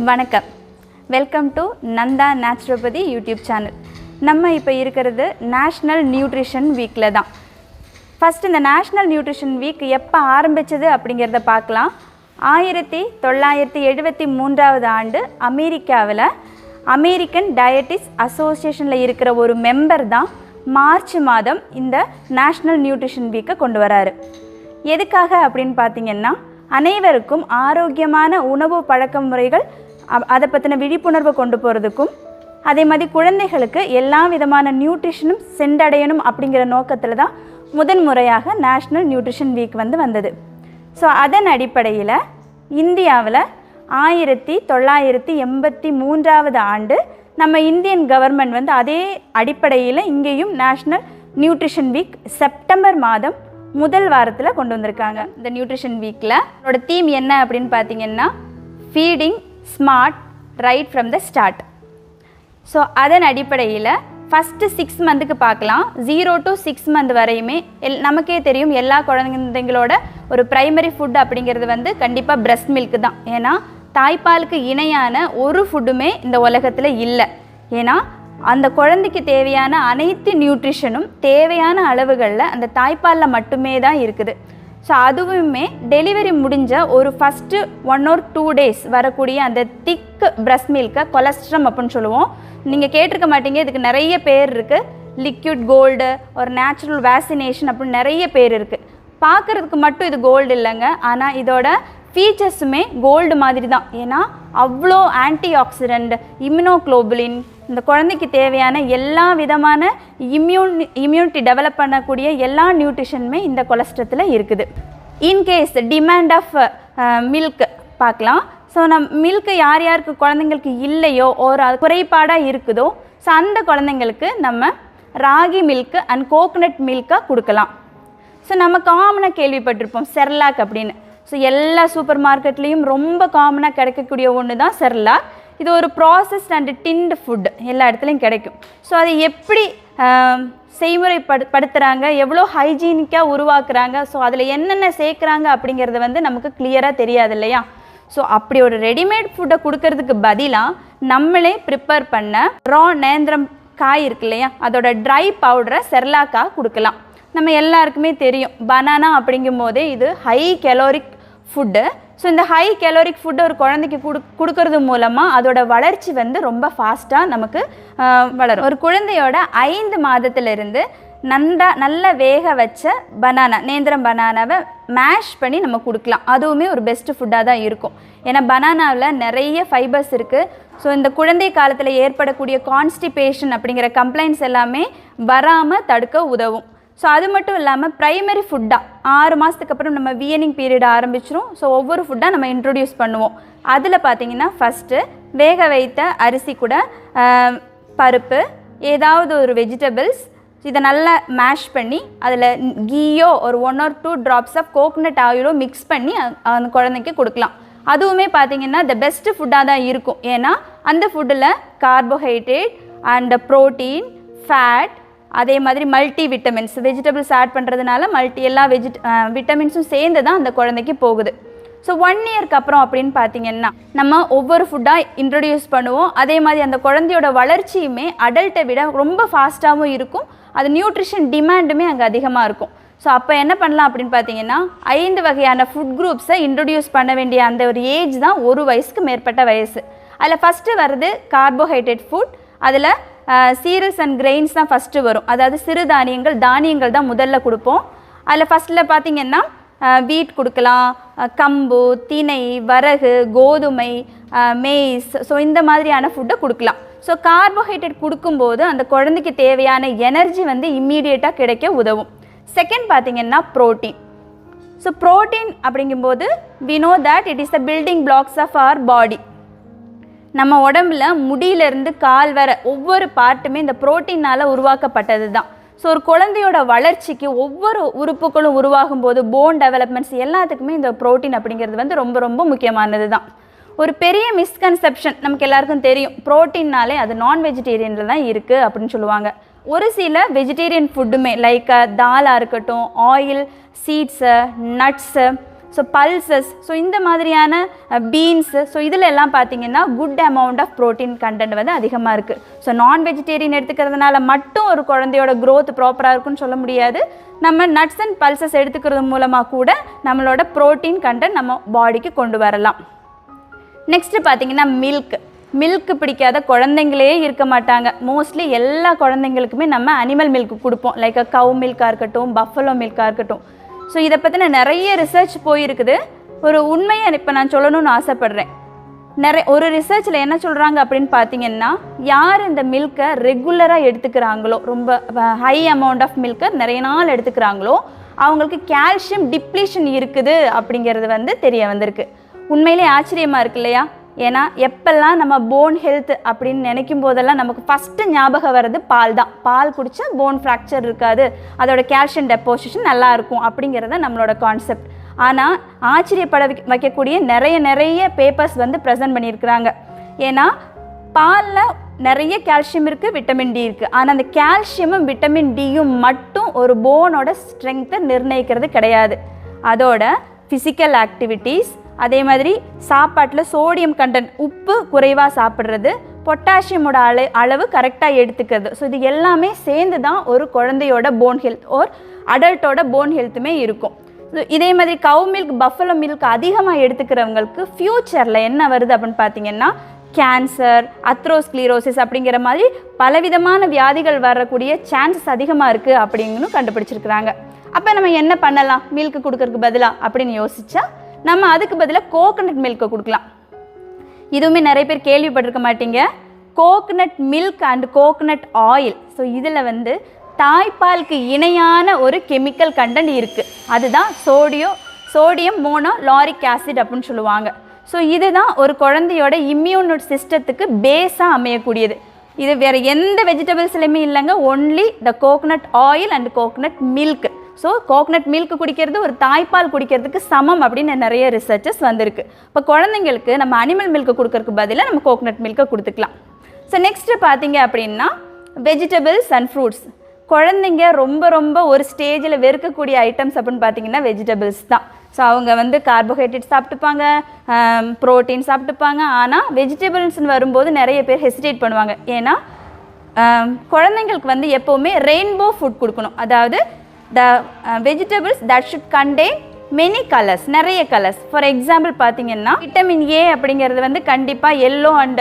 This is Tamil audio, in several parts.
வணக்கம், welcome to Nanda naturopathy YouTube channel. நம்ம இப்போ இருக்கிறது நேஷ்னல் நியூட்ரிஷன் வீக்கில் தான். ஃபஸ்ட் இந்த நேஷ்னல் நியூட்ரிஷன் வீக் எப்போ ஆரம்பித்தது அப்படிங்கிறத பார்க்கலாம். 1973 ஆண்டு அமெரிக்காவில் அமெரிக்கன் டயட்டிஸ் அசோசியேஷனில் இருக்கிற ஒரு மெம்பர் தான் மார்ச் மாதம் இந்த நேஷ்னல் நியூட்ரிஷன் வீக்கை கொண்டு வராரு. எதுக்காக அப்படின்னு பார்த்திங்கன்னா, அனைவருக்கும் ஆரோக்கியமான உணவு பழக்க முறைகள் அதை பற்றின விழிப்புணர்வு கொண்டு போகிறதுக்கும், அதே மாதிரி குழந்தைகளுக்கு எல்லா விதமான நியூட்ரிஷனும் சென்றடையணும் அப்படிங்கிற நோக்கத்தில் தான் முதன்முறையாக நேஷ்னல் நியூட்ரிஷன் வீக் வந்தது. ஸோ அதன் அடிப்படையில் இந்தியாவில் 1983 ஆண்டு நம்ம இந்தியன் கவர்மெண்ட் அதே அடிப்படையில் இங்கேயும் நேஷ்னல் நியூட்ரிஷன் வீக் செப்டம்பர் மாதம் முதல் வாரத்தில் கொண்டு வந்திருக்காங்க. இந்த நியூட்ரிஷன் வீக்கில் அதோட தீம் என்ன அப்படின்னு பார்த்தீங்கன்னா, feeding smart right from the start. So அதன் அடிப்படையில் ஃபஸ்ட்டு 6 மந்த்துக்கு பார்க்கலாம். 0 to 6 மந்த் வரையுமே நமக்கே தெரியும், எல்லா குழந்தைங்களோட ஒரு ப்ரைமரி ஃபுட் அப்படிங்கிறது கண்டிப்பாக பிரஸ்ட் மில்க்கு தான். ஏன்னா தாய்ப்பாலுக்கு இணையான ஒரு ஃபுட்டுமே இந்த உலகத்தில் இல்லை. ஏன்னா அந்த குழந்தைக்கு தேவையான அனைத்து நியூட்ரிஷனும் தேவையான அளவுகளில் அந்த தாய்ப்பாலில் மட்டுமே தான் இருக்குது. ஸோ அதுவுமே டெலிவரி முடிஞ்ச ஒரு ஃபஸ்ட்டு 1 or 2 days வரக்கூடிய அந்த திக் பிரஸ்ட் மில்கை கொலஸ்ட்ரம் அப்படின்னு சொல்லுவோம். நீங்கள் கேட்டிருக்க மாட்டீங்க, இதுக்கு நிறைய பேர் இருக்குது. லிக்விட் கோல்டு, ஒரு நேச்சுரல் வேக்சினேஷன் அப்படின்னு நிறைய பேர் இருக்குது. பார்க்குறதுக்கு மட்டும் இது கோல்டு இல்லைங்க, ஆனால் இதோட ஃபீச்சர்ஸுமே கோல்டு மாதிரி தான். ஏன்னா அவ்வளோ ஆன்டி ஆக்சிடெண்ட், இம்யூனோக்ளோபுலின், இந்த குழந்தைக்கு தேவையான எல்லா விதமான இம்யூனிட்டி டெவலப் பண்ணக்கூடிய எல்லா நியூட்ரிஷனுமே இந்த கொலஸ்ட்ரத்தில் இருக்குது. இன்கேஸ் டிமாண்ட் ஆஃப் மில்க் பார்க்கலாம். ஸோ மில்க்கு யார் யாருக்கு குழந்தைங்களுக்கு இல்லையோ, ஒரு குறைபாடாக இருக்குதோ, ஸோ அந்த குழந்தைங்களுக்கு நம்ம ராகி மில்க்கு அண்ட் கோகனட் மில்க்காக கொடுக்கலாம். ஸோ நம்ம காமனாக கேள்விப்பட்டிருப்போம் செர்லாக் அப்படின்னு. ஸோ எல்லா சூப்பர் மார்க்கெட்லேயும் ரொம்ப காமனாக கிடைக்கக்கூடிய ஒன்று தான் செர்லாக். இது ஒரு ப்ராசஸ்ட் அண்ட் டின்டு ஃபுட், எல்லா இடத்துலையும் கிடைக்கும். ஸோ அதை எப்படி செய்முறைப்படுத்துகிறாங்க, எவ்வளோ ஹைஜீனிக்காக உருவாக்குறாங்க, ஸோ அதில் என்னென்ன சேர்க்குறாங்க அப்படிங்கிறது நமக்கு கிளியராக தெரியாது இல்லையா. ஸோ அப்படி ஒரு ரெடிமேட் ஃபுட்டை கொடுக்கறதுக்கு பதிலாக நம்மளே ப்ரிப்பேர் பண்ண ரா நேந்திரம் காய் இருக்கு இல்லையா, அதோட ட்ரை பவுடரை செர்லாக்காக கொடுக்கலாம். நம்ம எல்லாருக்குமே தெரியும், பனானா அப்படிங்கும் போதே இது ஹை கேலோரிக் ஃபுட்டு. ஸோ இந்த ஹை கேலோரிக் ஃபுட்டை ஒரு குழந்தைக்கு கொடுக்கறது மூலமாக அதோட வளர்ச்சி ரொம்ப ஃபாஸ்ட்டாக நமக்கு வளரும். ஒரு குழந்தையோட 5 மாதத்துலேருந்து நல்ல வேக வச்ச பனானா, நேந்திரம் பனானாவை மேஷ் பண்ணி நம்ம கொடுக்கலாம். அதுவுமே ஒரு பெஸ்ட்டு ஃபுட்டாக தான் இருக்கும். ஏன்னா பனானாவில் நிறைய ஃபைபர்ஸ் இருக்குது. ஸோ இந்த குழந்தை காலத்தில் ஏற்படக்கூடிய கான்ஸ்டிபேஷன் அப்படிங்கிற கம்ப்ளைண்ட்ஸ் எல்லாமே வராமல் தடுக்க உதவும். ஸோ அது மட்டும் இல்லாமல் ப்ரைமரி ஃபுட்டாக 6 மாதத்துக்கு அப்புறம் நம்ம வீனிங் பீரியட் ஆரம்பிச்சிரும். ஸோ ஒவ்வொரு ஃபுட்டாக நம்ம இன்ட்ரொடியூஸ் பண்ணுவோம். அதில் பார்த்திங்கன்னா ஃபஸ்ட்டு வேக வைத்த அரிசி கூட பருப்பு, ஏதாவது ஒரு வெஜிடபிள்ஸ், இதை நல்லா மேஷ் பண்ணி அதில் கீயோ ஒரு 1 or 2 drops ஆஃப் கோகனட் ஆயிலோ மிக்ஸ் பண்ணி அந்த குழந்தைக்கு கொடுக்கலாம். அதுவுமே பார்த்திங்கன்னா த பெஸ்ட்டு ஃபுட்டாக தான் இருக்கும். ஏன்னா அந்த ஃபுட்டில் கார்போஹைட்ரேட் அண்ட் ப்ரோட்டீன், ஃபேட், அதே மாதிரி மல்டி விட்டமின்ஸ், வெஜிடபிள்ஸ் ஆட் பண்ணுறதுனால எல்லா விட்டமின்ஸும் சேர்ந்து தான் அந்த குழந்தைக்கு போகுது. ஸோ 1 yearக்கு அப்புறம் அப்படின்னு பார்த்திங்கன்னா நம்ம ஒவ்வொரு ஃபுட்டாக இன்ட்ரொடியூஸ் பண்ணுவோம். அதே மாதிரி அந்த குழந்தையோட வளர்ச்சியுமே அடல்ட்டை விட ரொம்ப ஃபாஸ்ட்டாகவும் இருக்கும். அது நியூட்ரிஷன் டிமாண்டுமே அங்கே அதிகமாக இருக்கும். ஸோ அப்போ என்ன பண்ணலாம் அப்படின்னு பார்த்தீங்கன்னா, 5 வகையான ஃபுட் குரூப்ஸை இன்ட்ரொடியூஸ் பண்ண வேண்டிய அந்த ஒரு ஏஜ் தான் 1 வயசுக்கு மேற்பட்ட வயசு. அதில் ஃபஸ்ட்டு வர்றது கார்போஹைட்ரேட் ஃபுட். அதில் சீரியல்ஸ் அண்ட் கிரெயின்ஸ் தான் ஃபஸ்ட்டு வரும். அதாவது சிறுதானியங்கள், தானியங்கள் தான் முதல்ல கொடுப்போம். அதில் ஃபஸ்ட்டில் பார்த்திங்கன்னா வீட் கொடுக்கலாம், கம்பு, திணை, வரகு, கோதுமை, மேய்ஸ், ஸோ இந்த மாதிரியான ஃபுட்டை கொடுக்கலாம். ஸோ கார்போஹைட்ரேட் கொடுக்கும்போது அந்த குழந்தைக்கு தேவையான எனர்ஜி இம்மீடியட்டாக கிடைக்க உதவும். செகண்ட் பார்த்திங்கன்னா ப்ரோட்டீன். ஸோ ப்ரோட்டீன் அப்படிங்கும்போது we know that it is the building blocks of our body. நம்ம உடம்புல முடியிலேருந்து கால் வர ஒவ்வொரு பார்ட்டுமே இந்த ப்ரோட்டீனால் உருவாக்கப்பட்டது தான். ஸோ ஒரு குழந்தையோட வளர்ச்சிக்கு ஒவ்வொரு உறுப்புகளும் உருவாகும் போது போன் டெவலப்மெண்ட்ஸ் எல்லாத்துக்குமே இந்த ப்ரோட்டீன் அப்படிங்கிறது ரொம்ப ரொம்ப முக்கியமானது தான். ஒரு பெரிய மிஸ்கன்செப்ஷன் நமக்கு எல்லாருக்கும் தெரியும், ப்ரோட்டீன்னாலே அது நான் வெஜிடேரியனில் தான் இருக்குது அப்படின்னு சொல்லுவாங்க. ஒரு சில வெஜிடேரியன் ஃபுட்டுமே லைக் தாலாக இருக்கட்டும், oil, seeds, nuts, so pulses, so இந்த மாதிரியான பீன்ஸு, ஸோ இதில் எல்லாம் பார்த்திங்கன்னா good amount of protein content வந்து அதிகமாக இருக்குது. ஸோ நான் வெஜிடேரியன் எடுத்துக்கிறதுனால மட்டும் ஒரு குழந்தையோட க்ரோத் ப்ராப்பராக இருக்குன்னு சொல்ல முடியாது. நம்ம நட்ஸ் அண்ட் பல்சஸ் எடுத்துக்கிறது மூலமாக கூட நம்மளோட ப்ரோட்டீன் கண்டென்ட் நம்ம பாடிக்கு கொண்டு வரலாம். நெக்ஸ்ட்டு பார்த்திங்கன்னா மில்க் பிடிக்காத குழந்தைங்களே இருக்க மாட்டாங்க. மோஸ்ட்லி எல்லா குழந்தைங்களுக்குமே நம்ம அனிமல் மில்க் கொடுப்போம். லைக் கவ் மில்காக இருக்கட்டும், பஃபலோ மில்காக இருக்கட்டும். ஸோ இதை பற்றின நிறைய ரிசர்ச் போயிருக்குது. ஒரு உண்மையை இப்போ நான் சொல்லணும்னு ஆசைப்பட்றேன். ஒரு ரிசர்ச்சில் என்ன சொல்கிறாங்க அப்படின்னு பார்த்தீங்கன்னா, யார் இந்த மில்கை ரெகுலராக எடுத்துக்கிறாங்களோ, ரொம்ப ஹை அமௌண்ட் ஆஃப் மில்கை நிறைய நாள் எடுத்துக்கிறாங்களோ அவங்களுக்கு கால்சியம் டிப்ளீஷன் இருக்குது அப்படிங்கிறது வந்து தெரிய வந்திருக்கு. உண்மையிலே ஆச்சரியமாக இருக்கு இல்லையா? ஏன்னா எப்பெல்லாம் நம்ம போன் ஹெல்த் அப்படின்னு நினைக்கும் போதெல்லாம் நமக்கு ஃபஸ்ட்டு ஞாபகம் வர்றது பால் தான். பால் குடித்தா போன் ஃப்ராக்சர் இருக்காது, அதோட கால்சியம் டெப்போசிஷன் நல்லாயிருக்கும் அப்படிங்கிறத நம்மளோட கான்செப்ட். ஆனால் ஆச்சரியப்பட வைக்கக்கூடிய நிறைய பேப்பர்ஸ் வந்து ப்ரெசென்ட் பண்ணியிருக்கிறாங்க. ஏன்னா பாலில் நிறைய கால்சியம் இருக்குது, விட்டமின் டி இருக்குது. ஆனால் அந்த கால்சியமும் விட்டமின் டியும் மட்டும் ஒரு போனோட ஸ்ட்ரென்த்தை நிர்ணயிக்கிறது கிடையாது. அதோட ஃபிசிக்கல் ஆக்டிவிட்டீஸ், அதே மாதிரி சாப்பாட்டில் சோடியம் கண்டென்ட், உப்பு குறைவாக சாப்பிட்றது, பொட்டாசியமோட அளவு கரெக்டாக எடுத்துக்கிறது. ஸோ இது எல்லாமே சேர்ந்து தான் ஒரு குழந்தையோட போன் ஹெல்த் ஒரு அடல்ட்டோட போன் ஹெல்த்துமே இருக்கும். இதே மாதிரி கவ் மில்க், பஃபலோ மில்க் அதிகமாக எடுத்துக்கிறவங்களுக்கு ஃப்யூச்சரில் என்ன வருது அப்படின்னு பார்த்தீங்கன்னா, கேன்சர், அத்ரோஸ்க்ளீரோசிஸ் அப்படிங்கிற மாதிரி பலவிதமான வியாதிகள் வரக்கூடிய சான்சஸ் அதிகமாக இருக்குது அப்படின்னு கண்டுபிடிச்சிருக்கிறாங்க. அப்போ நம்ம என்ன பண்ணலாம் மில்க் கொடுக்கறதுக்கு பதிலாக அப்படின்னு யோசிச்சா, நம்ம அதுக்கு பதிலாக கோகனட் மில்க்கை கொடுக்கலாம். இதுவுமே நிறைய பேர் கேள்விப்பட்டிருக்க மாட்டீங்க. Coconut milk and coconut oil. So இதில் வந்து தாய்ப்பாலுக்கு இணையான ஒரு கெமிக்கல் கண்டென்ட் இருக்குது. அதுதான் சோடியம் மோனோலாரிக் ஆசிட் அப்படின்னு சொல்லுவாங்க. ஸோ இதுதான் ஒரு குழந்தையோட இம்யூன் சிஸ்டத்துக்கு பேஸாக அமையக்கூடியது. இது வேறு எந்த வெஜிடபிள்ஸ்லையுமே இல்லைங்க, only the coconut oil and coconut milk. So coconut milk குடிக்கிறது ஒரு தாய்ப்பால் குடிக்கிறதுக்கு சமம் அப்படின்னு நிறைய ரிசர்ச்சஸ் வந்திருக்கு. இப்போ குழந்தைங்களுக்கு நம்ம அனிமல் மில்க் கொடுக்கறதுக்கு பதிலாக நம்ம கோகனட் மில்க்கை கொடுத்துக்கலாம். ஸோ நெக்ஸ்ட்டு பார்த்தீங்க அப்படின்னா வெஜிடபிள்ஸ் அண்ட் ஃப்ரூட்ஸ். குழந்தைங்க ரொம்ப ஒரு ஸ்டேஜில் வெறுக்கக்கூடிய ஐட்டம்ஸ் அப்படின்னு பார்த்தீங்கன்னா வெஜிடபிள்ஸ் தான். ஸோ அவங்க வந்து கார்போஹைட்ரேட் சாப்பிட்டுப்பாங்க, ப்ரோட்டீன் சாப்பிட்டுப்பாங்க. ஆனால் வெஜிடபிள்ஸ்னு வரும்போது நிறைய பேர் ஹெசிடேட் பண்ணுவாங்க. ஏன்னா குழந்தைங்களுக்கு வந்து எப்போவுமே ரெயின்போ ஃபுட் கொடுக்கணும். அதாவது the vegetables that should contain many colors, நிறைய கலர்ஸ். ஃபார் எக்ஸாம்பிள் பார்த்தீங்கன்னா விட்டமின் ஏ அப்படிங்கிறது வந்து கண்டிப்பாக எல்லோ அண்ட்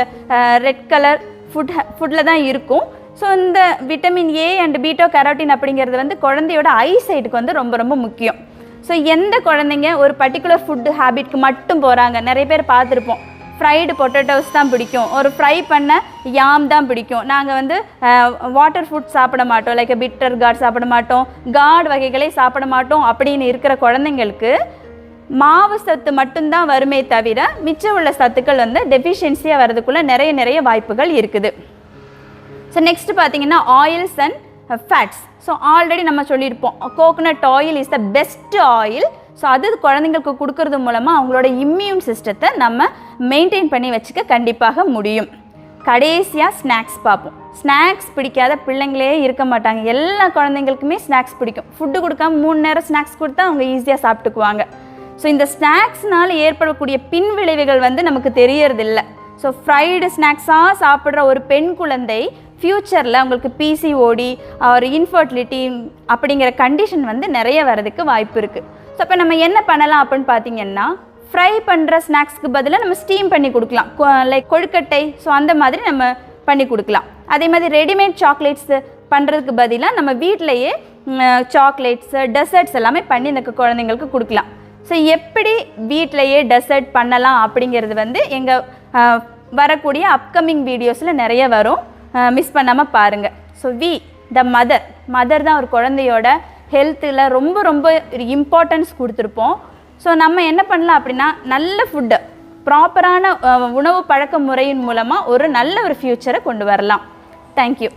ரெட் கலர் ஃபுட்டில் தான் இருக்கும். ஸோ இந்த விட்டமின் ஏ அண்ட் பீட்டோ கேரோட்டின் அப்படிங்கிறது வந்து குழந்தையோட ஐசைட்டுக்கு வந்து ரொம்ப முக்கியம். ஸோ எந்த குழந்தைங்க ஒரு பர்டிகுலர் ஃபுட்டு ஹேபிட்க்கு மட்டும் போகிறாங்க, நிறைய பேர் பார்த்துருப்போம். ஃப்ரைடு பொட்டேட்டோஸ் தான் பிடிக்கும், ஒரு ஃப்ரை பண்ண யாம் தான் பிடிக்கும். நாங்கள் வந்து வாட்டர் ஃபுட் சாப்பிட மாட்டோம், லைக் பிட்டர் கார்ட் சாப்பிட மாட்டோம், கார்டு வகைகளே சாப்பிட மாட்டோம் அப்படின்னு இருக்கிற குழந்தைங்களுக்கு மாவு சத்து மட்டும்தான் வருமே தவிர மிச்சம் உள்ள சத்துக்கள் வந்து டெஃபிஷியன்சியாக வரதுக்குள்ளே நிறைய வாய்ப்புகள் இருக்குது. ஸோ நெக்ஸ்ட் பார்த்தீங்கன்னா oils and fats. So already நம்ம சொல்லியிருப்போம் coconut oil is the best oil. So அது குழந்தைங்களுக்கு கொடுக்கறது மூலமாக அவங்களோட இம்யூன் சிஸ்டத்தை நம்ம மெயின்டைன் பண்ணி வச்சுக்க கண்டிப்பாக முடியும். கடைசியாக ஸ்நாக்ஸ் பார்ப்போம். ஸ்நாக்ஸ் பிடிக்காத பிள்ளைங்களே இருக்க மாட்டாங்க. எல்லா குழந்தைங்களுக்குமே ஸ்நாக்ஸ் பிடிக்கும். ஃபுட்டு கொடுக்காம 3 நேரம் ஸ்நாக்ஸ் கொடுத்தா அவங்க ஈஸியாக சாப்பிட்டுக்குவாங்க. ஸோ இந்த ஸ்நாக்ஸ்னால் ஏற்படக்கூடிய பின் விளைவுகள் வந்து நமக்கு தெரியறதில்லை. ஸோ ஃப்ரைடு ஸ்நாக்ஸாக சாப்பிட்ற ஒரு பெண் குழந்தை ஃப்யூச்சரில் அவங்களுக்கு பிசிஓடி ஒரு இன்ஃபர்டிலிட்டி அப்படிங்கிற கண்டிஷன் வந்து நிறைய வரதுக்கு வாய்ப்பு இருக்குது. ஸோ இப்போ நம்ம என்ன பண்ணலாம் அப்படின்னு பார்த்தீங்கன்னா, ஃப்ரை பண்ணுற ஸ்நாக்ஸ்க்கு பதிலாக நம்ம ஸ்டீம் பண்ணி கொடுக்கலாம். லைக் கொழுக்கட்டை, ஸோ அந்த மாதிரி நம்ம பண்ணி கொடுக்கலாம். அதே மாதிரி ரெடிமேட் சாக்லேட்ஸு பண்ணுறதுக்கு பதிலாக நம்ம வீட்டிலையே சாக்லேட்ஸு டெசர்ட்ஸ் எல்லாமே பண்ணி இந்த குழந்தைங்களுக்கு கொடுக்கலாம். ஸோ எப்படி வீட்டிலையே டெசர்ட் பண்ணலாம் அப்படிங்கிறது வந்து எங்கள் வரக்கூடிய அப்கமிங் வீடியோஸில் நிறைய வரும், மிஸ் பண்ணாமல் பாருங்கள். ஸோ த மதர் தான் ஒரு குழந்தையோட ஹெல்த்தில் ரொம்ப இம்பார்ட்டன்ஸ் கொடுத்துருப்போம். ஸோ நம்ம என்ன பண்ணலாம் அப்படின்னா, நல்ல ஃபுட்டு, ப்ராப்பரான உணவு பழக்க முறையின் மூலமாக ஒரு நல்ல ஒரு ஃப்யூச்சரை கொண்டு வரலாம். தேங்க்யூ.